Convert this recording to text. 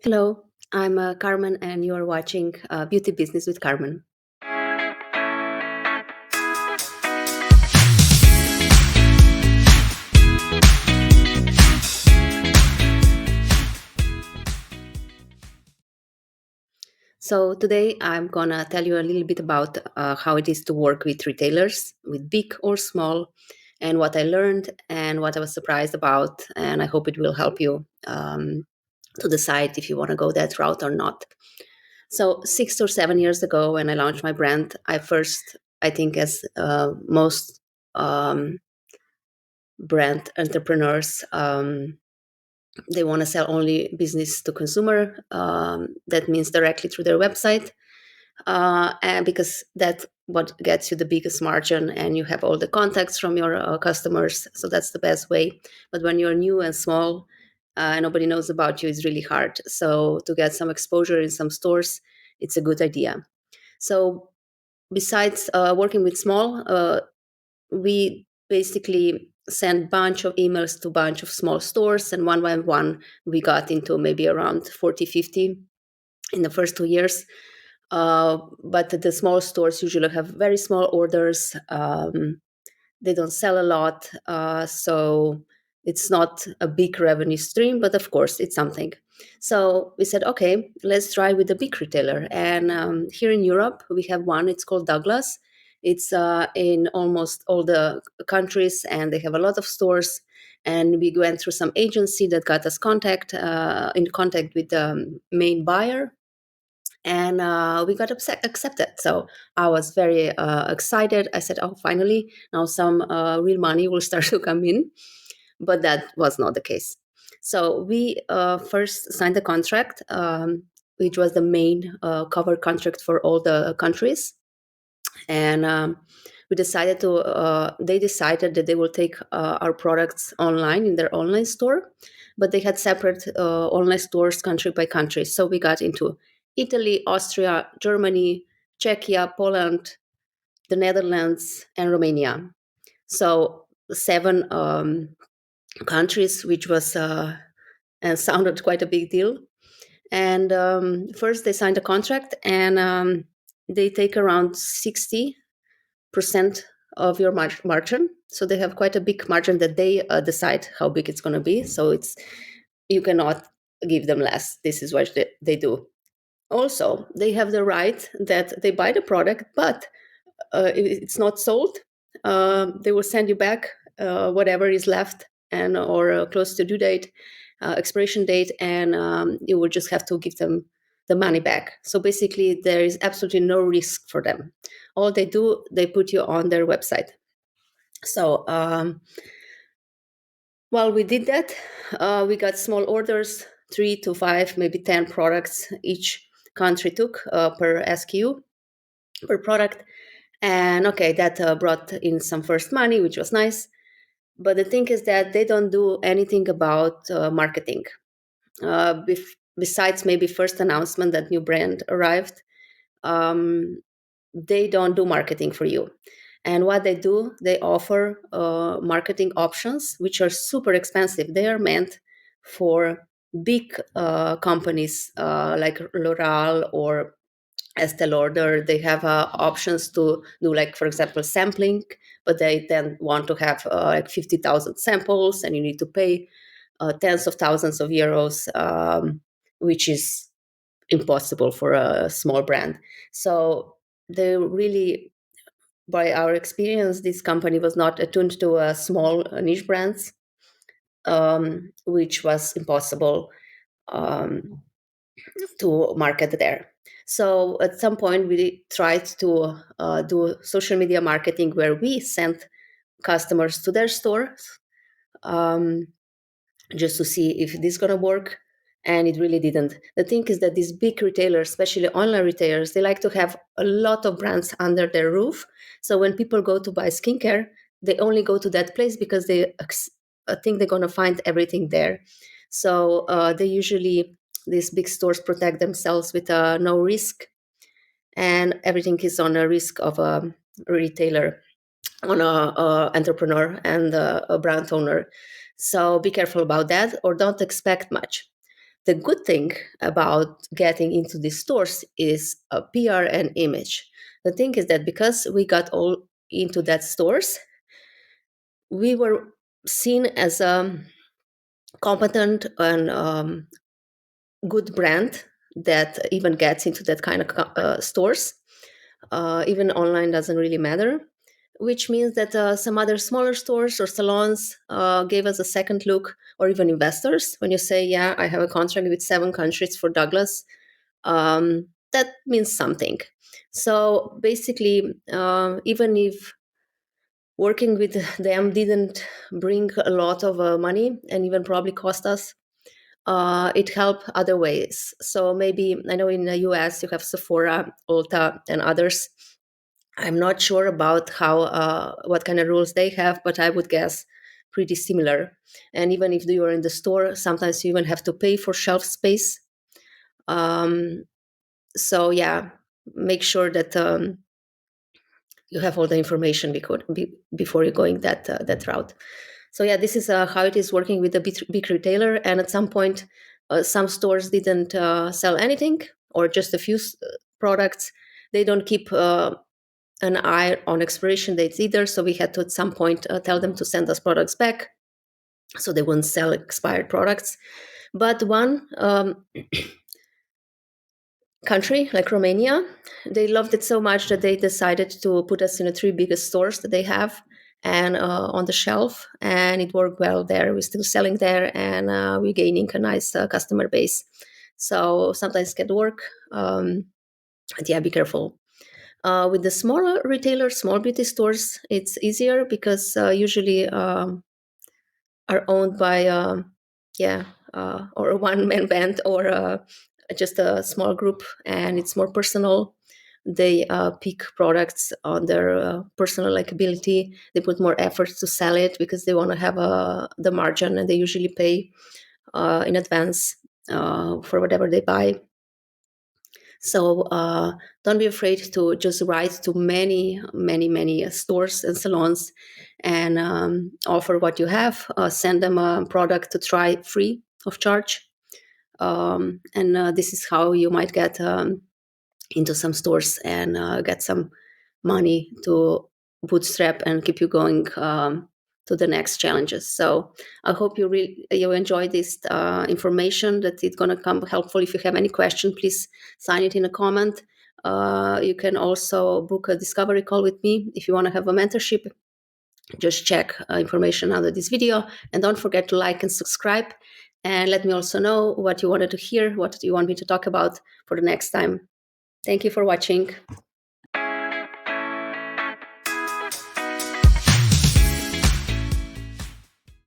Hello, I'm Carmen, and you are watching Beauty Business with Carmen. So, today I'm gonna tell you a little bit about how it is to work with retailers, with big or small, and what I learned and what I was surprised about. And I hope it will help you to decide if you want to go that route or not. So, 6 or 7 years ago, when I launched my brand, I think, as most um, brand entrepreneurs, they want to sell only business to consumer. That means directly through their website, and because that's what gets you the biggest margin, and you have all the contacts from your customers. So that's the best way. But when you're new and small, and nobody knows about you, it's really hard. So to get some exposure in some stores, it's a good idea. So besides working with small, we basically sent bunch of emails to bunch of small stores, and one by one we got into maybe around 40, 50 in the first 2 years. But the small stores usually have very small orders. They don't sell a lot, so it's not a big revenue stream, but of course it's something. So we said, okay, let's try with a big retailer. And here in Europe, we have one. It's called Douglas. It's in almost all the countries, and they have a lot of stores. And we went through some agency that got us in contact with the main buyer, and we got accepted. So I was very excited. I said, oh, finally, now some real money will start to come in. But that was not the case. So we first signed a contract, which was the main cover contract for all the countries. And they decided that they will take our products online in their online store, but they had separate online stores country by country. So we got into Italy, Austria, Germany, Czechia, Poland, the Netherlands, and Romania. So seven countries, which was and sounded quite a big deal. And first they signed a contract, and they take around 60% of your margin. So they have quite a big margin that they decide how big it's going to be. So you cannot give them less. This is what they do. Also, they have the right that they buy the product, but if it's not sold, they will send you back whatever is left, and or close to due date, expiration date, and you will just have to give them the money back. So basically, there is absolutely no risk for them. All they do, they put you on their website. So while we did that, we got small orders, 3 to 5, maybe 10 products each country took per SKU, per product. And okay, that brought in some first money, which was nice. But the thing is that they don't do anything about marketing. Besides maybe first announcement that new brand arrived, um, they don't do marketing for you. And what they do, they offer marketing options, which are super expensive. They are meant for big companies like L'Oreal or Estee Lauder. They have options to do, like, for example, sampling, but they then want to have like 50,000 samples, and you need to pay tens of thousands of euros, which is impossible for a small brand. So they really, by our experience, this company was not attuned to small niche brands, which was impossible um, to market there. So at some point, we tried to do social media marketing where we sent customers to their stores, um, just to see if this is going to work. And it really didn't. The thing is that these big retailers, especially online retailers, they like to have a lot of brands under their roof. So when people go to buy skincare, they only go to that place because they think they're going to find everything there. So they usually, these big stores protect themselves with no risk, and everything is on a risk of a retailer, on a entrepreneur and a brand owner. So be careful about that, or don't expect much. The good thing about getting into these stores is PR and image. The thing is that because we got all into that stores, we were seen as a competent and good brand that even gets into that kind of stores. Even online doesn't really matter, which means that some other smaller stores or salons gave us a second look, or even investors. When you say, yeah, I have a contract with 7 countries for Douglas, that means something. So basically, even if working with them didn't bring a lot of money and even probably cost us, it helped other ways. So maybe, I know in the US you have Sephora, Ulta, and others. I'm not sure about how what kind of rules they have, but I would guess pretty similar. And even if you are in the store, sometimes you even have to pay for shelf space. Um, so yeah, make sure that you have all the information before you're going that route. So yeah, this is how it is working with a big retailer. And at some point, some stores didn't sell anything or just a few products. They don't keep an eye on expiration dates either. So we had to at some point tell them to send us products back so they wouldn't sell expired products. But one country like Romania, they loved it so much that they decided to put us in the 3 biggest stores that they have and on the shelf, and it worked well there. We're still selling there, and we're gaining a nice customer base. So sometimes it can work. But yeah, be careful. With the smaller retailers, small beauty stores, it's easier because usually are owned by or a one-man band or just a small group, and it's more personal. They pick products on their personal likability. They put more effort to sell it because they want to have the margin, and they usually pay in advance for whatever they buy. So don't be afraid to just write to many, many, many stores and salons and offer what you have. Send them a product to try free of charge. And this is how you might get into some stores and get some money to bootstrap and keep you going to the next challenges. So I hope you enjoy this information, that it's going to come helpful. If you have any question, please sign it in a comment. You can also book a discovery call with me if you want to have a mentorship. Just check information under this video, and don't forget to like and subscribe, and let me also know what you wanted to hear, what you want me to talk about for the next time. Thank you for watching.